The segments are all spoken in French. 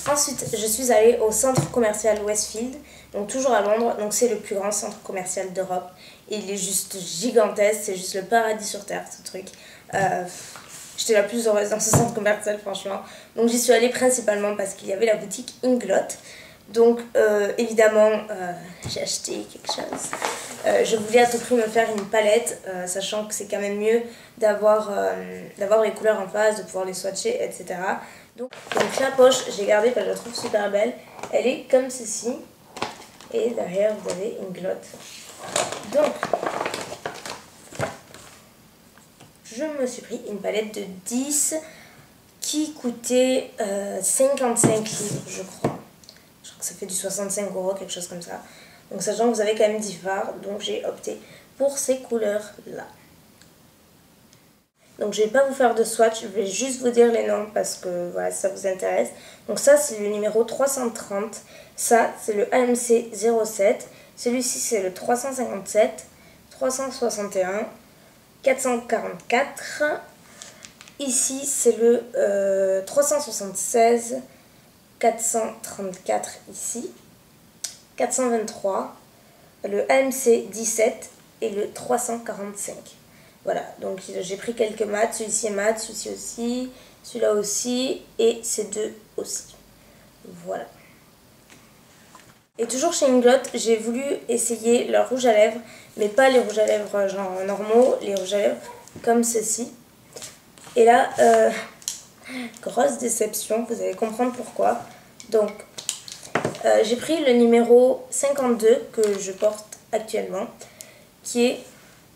Ensuite, je suis allée au centre commercial Westfield, donc toujours à Londres. Donc c'est le plus grand centre commercial d'Europe. Et il est juste gigantesque, c'est juste le paradis sur terre, ce truc. J'étais la plus heureuse dans ce centre commercial, franchement. Donc j'y suis allée principalement parce qu'il y avait la boutique Inglot. Donc évidemment, j'ai acheté quelque chose. Je voulais à tout prix me faire une palette, sachant que c'est quand même mieux d'avoir les couleurs en face, de pouvoir les swatcher, etc. Donc la poche, j'ai gardé parce que je la trouve super belle. Elle est comme ceci. Et derrière, vous avez Inglot. Donc, je me suis pris une palette de 10 qui coûtait 55 livres, je crois. Je crois que ça fait du 65 €, quelque chose comme ça. Donc, sachant que vous avez quand même 10 fards, donc j'ai opté pour ces couleurs-là. Donc je ne vais pas vous faire de swatch, je vais juste vous dire les noms parce que voilà, ça vous intéresse. Donc ça c'est le numéro 330, ça c'est le AMC 07, celui-ci c'est le 357, 361, 444, ici c'est le 376, 434 ici, 423, le AMC 17 et le 345. Voilà, donc j'ai pris quelques mats, celui-ci est mat, celui-ci aussi, celui-là aussi, et ces deux aussi. Voilà. Et toujours chez Inglot, j'ai voulu essayer leur rouge à lèvres, mais pas les rouges à lèvres genre normaux, les rouges à lèvres comme ceci. Et là, grosse déception, vous allez comprendre pourquoi. Donc, j'ai pris le numéro 52 que je porte actuellement, qui est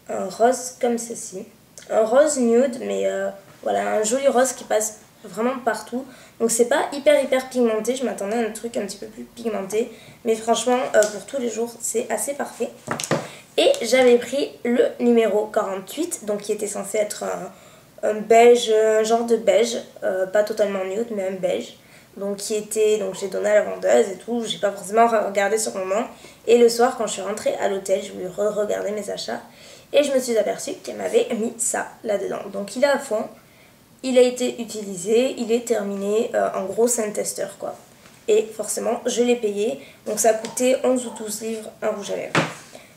un rose comme ceci, un rose nude, mais voilà, un joli rose qui passe vraiment partout. Donc c'est pas hyper pigmenté, je m'attendais à un truc un petit peu plus pigmenté, mais franchement pour tous les jours c'est assez parfait. Et j'avais pris le numéro 48, donc qui était censé être un beige, un genre de beige, pas totalement nude mais un beige. Donc j'ai donné à la vendeuse et tout, j'ai pas forcément regardé sur le moment. Et le soir quand je suis rentrée à l'hôtel, je voulais re-regarder mes achats. Et je me suis aperçue qu'elle m'avait mis ça là-dedans. Donc il est à fond, il a été utilisé, il est terminé, en gros c'est un testeur quoi. Et forcément je l'ai payé, donc ça a coûté 11 ou 12 livres un rouge à lèvres.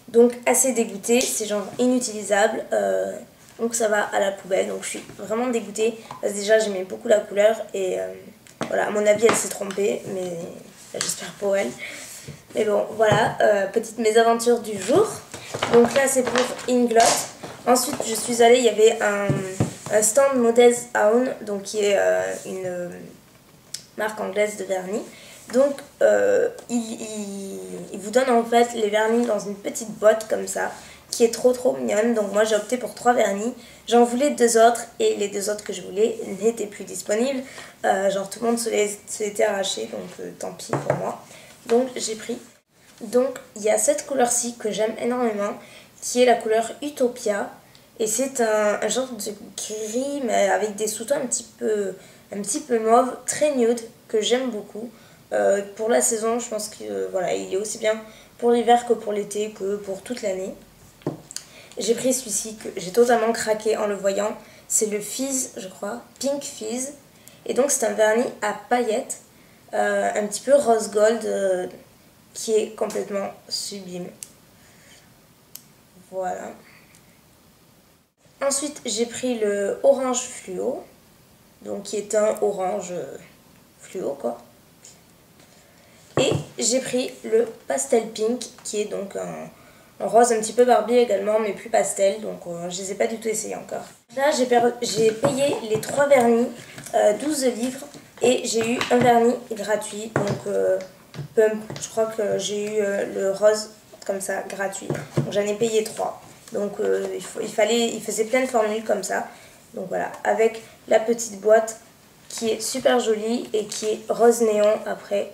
Donc assez dégoûtée, c'est genre inutilisable, donc ça va à la poubelle. Donc je suis vraiment dégoûtée parce que déjà j'aimais beaucoup la couleur et voilà, à mon avis elle s'est trompée, mais j'espère pour elle. Mais bon voilà, petite mésaventure du jour. Donc là c'est pour Inglot. Ensuite je suis allée, il y avait un stand Models Own, donc qui est une marque anglaise de vernis. Donc il vous donne en fait les vernis dans une petite boîte comme ça, qui est trop mignonne. Donc moi j'ai opté pour 3 vernis. J'en voulais 2 autres et les 2 autres que je voulais n'étaient plus disponibles. Genre tout le monde se les était arraché, donc tant pis pour moi. Donc j'ai pris. Donc il y a cette couleur-ci que j'aime énormément, qui est la couleur Utopia. Et c'est un genre de gris mais avec des sous-tons un petit peu mauve, très nude, que j'aime beaucoup. Pour la saison, je pense que voilà, il est aussi bien pour l'hiver que pour l'été, que pour toute l'année. J'ai pris celui-ci que j'ai totalement craqué en le voyant. C'est le Fizz, je crois, Pink Fizz. Et donc c'est un vernis à paillettes, un petit peu rose gold, qui est complètement sublime. Voilà. Ensuite, j'ai pris le orange fluo, donc qui est un orange fluo quoi. Et j'ai pris le pastel pink, qui est donc un rose un petit peu Barbie également, mais plus pastel, donc je les ai pas du tout essayés encore. Là, j'ai payé les 3 vernis 12 livres et j'ai eu un vernis gratuit, donc je crois que j'ai eu le rose comme ça gratuit, donc j'en ai payé 3. Donc il faisait plein de formules comme ça. Donc voilà, avec la petite boîte qui est super jolie et qui est rose néon après.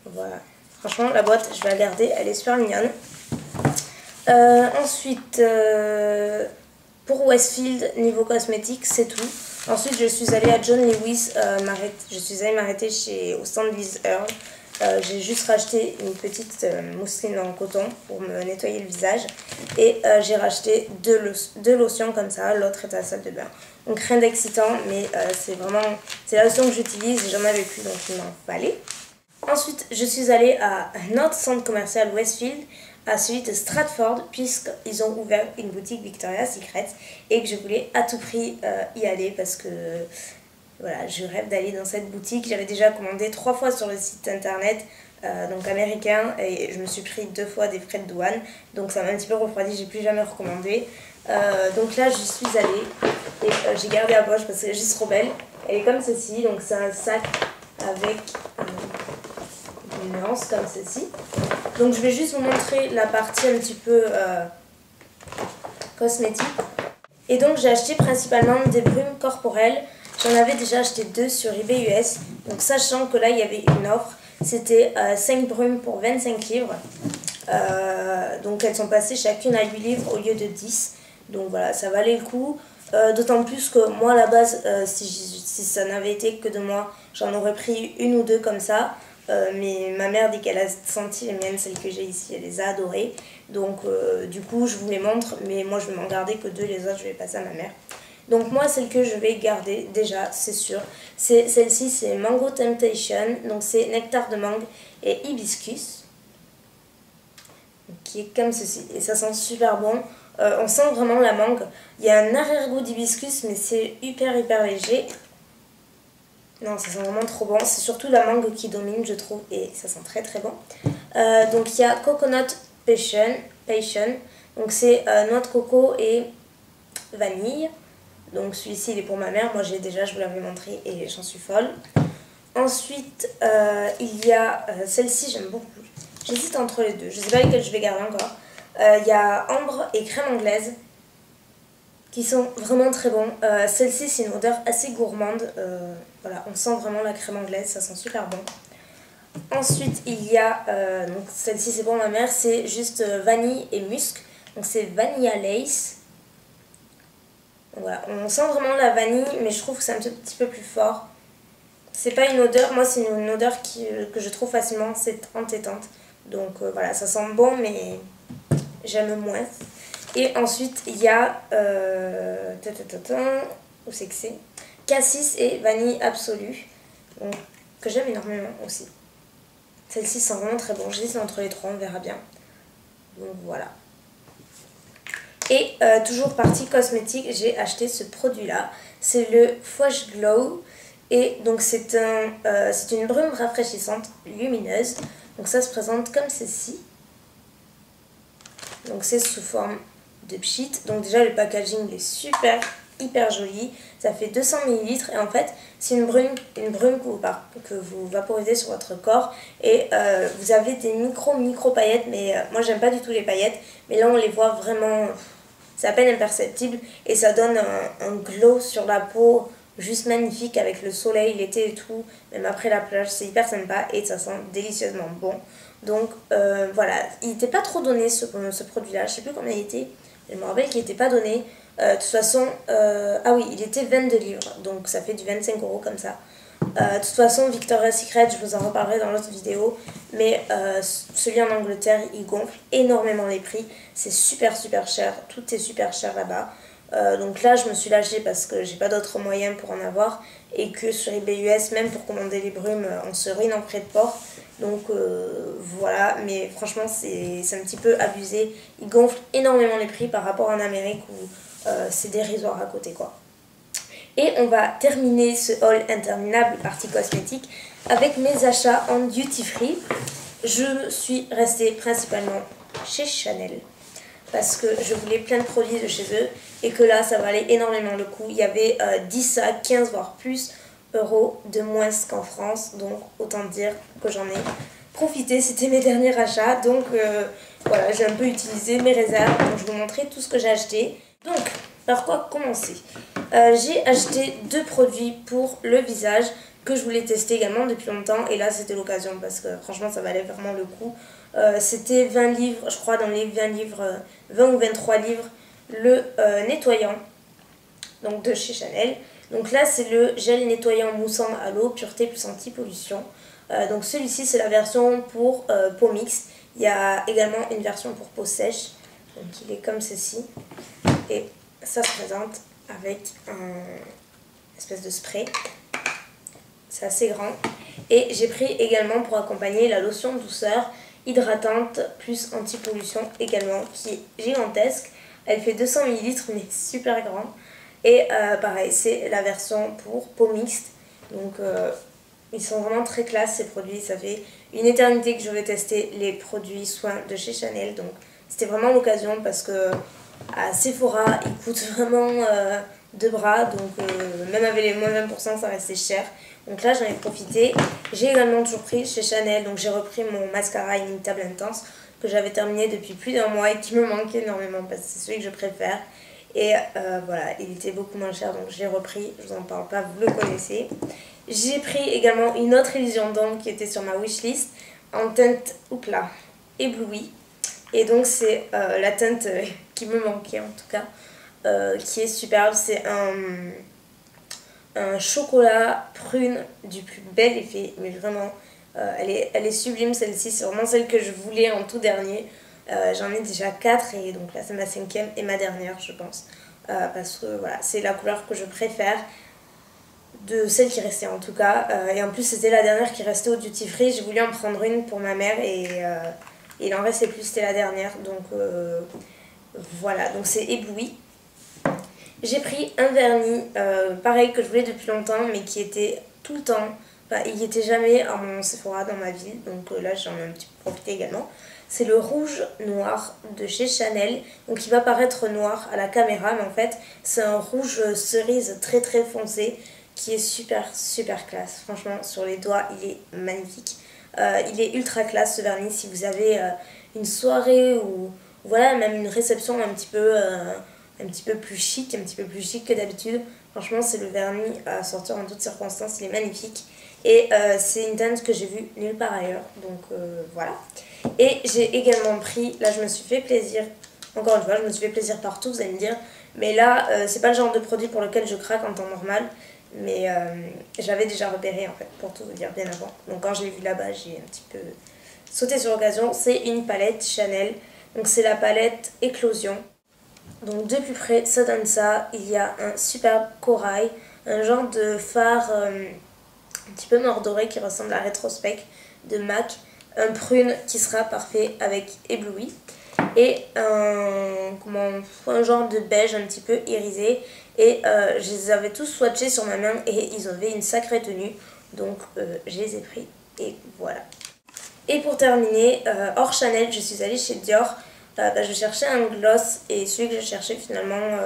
Voilà, franchement la boîte je vais la garder, elle est super mignonne. Ensuite, pour Westfield, niveau cosmétique, c'est tout. Ensuite, je suis allée à John Lewis, je suis allée m'arrêter au stand Liz Earl J'ai juste racheté une petite mousseline en coton pour me nettoyer le visage. Et j'ai racheté deux lotions comme ça, l'autre est à la salle de bain. Donc rien d'excitant, mais c'est la lotion que j'utilise et j'en avais plus, donc il m'en fallait. Ensuite, je suis allée à un autre centre commercial Westfield, à celui de Stratford, puisqu'ils ont ouvert une boutique Victoria's Secret et que je voulais à tout prix y aller parce que voilà, je rêve d'aller dans cette boutique. J'avais déjà commandé 3 fois sur le site internet donc américain et je me suis pris 2 fois des frais de douane, donc ça m'a un petit peu refroidi, j'ai plus jamais recommandé. Donc là, j'y suis allée et j'ai gardé la poche parce qu'elle est juste trop belle. Elle est comme ceci, donc c'est un sac avec une nuance comme ceci. Donc je vais juste vous montrer la partie un petit peu cosmétique. Et donc j'ai acheté principalement des brumes corporelles. J'en avais déjà acheté 2 sur eBay US. Donc sachant que là il y avait une offre, c'était 5 brumes pour 25 livres. Donc elles sont passées chacune à 8 livres au lieu de 10. Donc voilà, ça valait le coup. D'autant plus que moi à la base, si ça n'avait été que de moi, j'en aurais pris 1 ou 2 comme ça. Mais ma mère, dès qu'elle a senti les miennes, celles que j'ai ici, elle les a adorées. Donc du coup, je vous les montre, mais moi je vais m'en garder que 2, les autres je vais passer à ma mère. Donc moi, celle que je vais garder, déjà, c'est sûr, c'est celle-ci, c'est Mango Temptation. Donc c'est nectar de mangue et hibiscus, qui est comme ceci. Et ça sent super bon. On sent vraiment la mangue. Il y a un arrière-goût d'hibiscus, mais c'est hyper léger. Non, ça sent vraiment trop bon. C'est surtout la mangue qui domine, je trouve, et ça sent très bon. Donc il y a Coconut Passion. Donc c'est noix de coco et vanille. Donc celui-ci, il est pour ma mère. Moi, je vous l'avais montré et j'en suis folle. Ensuite, il y a celle-ci, j'aime beaucoup. J'hésite entre les deux. Je ne sais pas lesquelles je vais garder encore. Il y a ambre et crème anglaise, qui sont vraiment très bons. Celle-ci, c'est une odeur assez gourmande. Voilà, on sent vraiment la crème anglaise, ça sent super bon. Ensuite, il y a, donc celle-ci c'est pour ma mère, c'est juste vanille et musc. Donc c'est Vanilla Lace. Donc, voilà, on sent vraiment la vanille, mais je trouve que c'est un petit peu plus fort. C'est pas une odeur, moi c'est une odeur que je trouve facilement entêtante. Donc voilà, ça sent bon, mais j'aime moins. Et ensuite, il y a où c'est que c'est Cassis et vanille absolue, donc, que j'aime énormément aussi. Celle-ci sent vraiment très bon. J'hésite entre les 3, on verra bien. Donc voilà. Et toujours partie cosmétique, j'ai acheté ce produit-là. C'est le Fwash Glow. Et donc c'est une brume rafraîchissante lumineuse. Donc ça se présente comme ceci. Donc c'est sous forme de pchit. Donc déjà le packaging est hyper joli. Ça fait 200 ml et en fait c'est une brume que vous vaporisez sur votre corps. Et vous avez des micro paillettes, mais moi j'aime pas du tout les paillettes. Mais là on les voit vraiment, c'est à peine imperceptible et ça donne un glow sur la peau juste magnifique avec le soleil, l'été et tout. Même après la plage, c'est hyper sympa et ça sent délicieusement bon. Donc voilà, il n'était pas trop donné ce produit-là, je sais plus combien il était, je me rappelle qu'il n'était pas donné. De toute façon, ah oui, il était 22 livres, donc ça fait du 25 € comme ça. De toute façon, Victoria's Secret, je vous en reparlerai dans l'autre vidéo, mais celui en Angleterre, il gonfle énormément les prix. C'est super cher, tout est super cher là-bas. Donc là, je me suis lâchée parce que j'ai pas d'autres moyens pour en avoir et que sur eBay US, même pour commander les brumes, on se ruine en frais de port. Donc voilà, mais franchement, c'est un petit peu abusé. Ils gonflent énormément les prix par rapport en Amérique où c'est dérisoire à côté, quoi. Et on va terminer ce haul interminable partie cosmétique avec mes achats en duty free. Je suis restée principalement chez Chanel parce que je voulais plein de produits de chez eux et que là ça valait énormément le coup. Il y avait 10 à 15 voire plus euros de moins qu'en France, donc autant dire que j'en ai profité. C'était mes derniers achats, donc voilà, j'ai un peu utilisé mes réserves. Donc je vais vous montrer tout ce que j'ai acheté. Donc par quoi commencer? J'ai acheté 2 produits pour le visage que je voulais tester également depuis longtemps et là c'était l'occasion parce que franchement ça valait vraiment le coup. C'était 20 livres, je crois dans les 20 livres, 20 ou 23 livres, le nettoyant donc de chez Chanel. Donc là c'est le gel nettoyant moussant à l'eau, pureté plus anti-pollution. Donc celui-ci c'est la version pour peau mixte. Il y a également une version pour peau sèche. Donc il est comme ceci. Et ça se présente avec un espèce de spray. C'est assez grand. Et j'ai pris également pour accompagner la lotion douceur hydratante plus anti-pollution également, qui est gigantesque. Elle fait 200 ml mais super grand. Et pareil, c'est la version pour peau mixte. Donc ils sont vraiment très classe ces produits. Ça fait une éternité que je vais tester les produits soins de chez Chanel. Donc c'était vraiment l'occasion parce que à Sephora, ils coûtent vraiment deux bras. Donc même avec les moins 20%, ça restait cher. Donc là j'en ai profité. J'ai également toujours pris chez Chanel. Donc j'ai repris mon mascara Inimitable Intense que j'avais terminé depuis plus d'un mois et qui me manquait énormément parce que c'est celui que je préfère. Et voilà, il était beaucoup moins cher donc j'ai repris, je vous en parle pas, vous le connaissez. J'ai pris également une autre illusion d'ombre qui était sur ma wishlist en teinte Oupla éblouie. Et donc c'est la teinte qui me manquait en tout cas, qui est superbe. C'est un chocolat prune du plus bel effet, mais vraiment elle est sublime celle-ci, c'est vraiment celle que je voulais en tout dernier. J'en ai déjà 4 et donc là c'est ma 5e et ma dernière je pense, parce que voilà, c'est la couleur que je préfère de celle qui restait en tout cas, et en plus c'était la dernière qui restait au duty free. J'ai voulu en prendre une pour ma mère et il en restait plus, c'était la dernière, donc voilà, donc c'est ébloui. J'ai pris un vernis pareil que je voulais depuis longtemps mais qui était tout le temps, enfin il n'y était jamais à mon Sephora dans ma ville, donc là j'en ai un petit peu profité également. C'est le rouge noir de chez Chanel, donc il va paraître noir à la caméra mais en fait c'est un rouge cerise très très foncé qui est super super classe. Franchement sur les doigts il est magnifique, il est ultra classe ce vernis si vous avez une soirée ou voilà même une réception un petit peu plus chic, que d'habitude. Franchement c'est le vernis à sortir en toutes circonstances, il est magnifique. Et c'est une teinte que j'ai vue nulle part ailleurs, donc voilà. Et j'ai également pris, là je me suis fait plaisir, encore une fois je me suis fait plaisir partout vous allez me dire, mais là c'est pas le genre de produit pour lequel je craque en temps normal, mais j'avais déjà repéré en fait pour tout vous dire bien avant. Donc quand je l'ai vu là-bas j'ai un petit peu sauté sur l'occasion. C'est une palette Chanel, donc c'est la palette Éclosion. Donc de plus près ça donne ça, il y a un superbe corail, un genre de fard un petit peu mordoré qui ressemble à Retrospect de MAC, un prune qui sera parfait avec ébloui et un genre de beige un petit peu irisé. Et je les avais tous swatchés sur ma main et ils avaient une sacrée tenue, donc je les ai pris et voilà. Et pour terminer, hors Chanel, je suis allée chez Dior. Je cherchais un gloss et celui que je cherchais finalement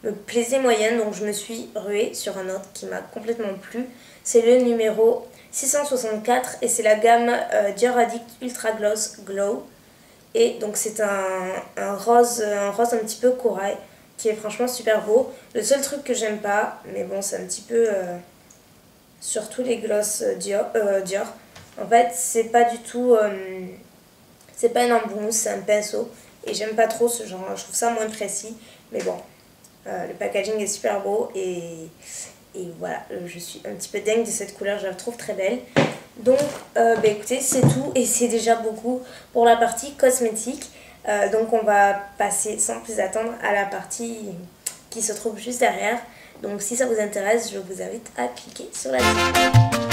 me plaisait moyen, donc je me suis ruée sur un autre qui m'a complètement plu. C'est le numéro 664 et c'est la gamme Dior Addict Ultra Gloss Glow. Et donc c'est un rose un petit peu corail qui est franchement super beau. Le seul truc que j'aime pas, mais bon c'est un petit peu sur tous les gloss Dior. En fait c'est pas du tout, c'est pas un embout, c'est un pinceau. Et j'aime pas trop ce genre, je trouve ça moins précis. Mais bon, le packaging est super beau et voilà, je suis un petit peu dingue de cette couleur, je la trouve très belle. Donc écoutez, c'est tout et c'est déjà beaucoup pour la partie cosmétique. Donc on va passer sans plus attendre à la partie qui se trouve juste derrière. Donc si ça vous intéresse, je vous invite à cliquer sur la vidéo.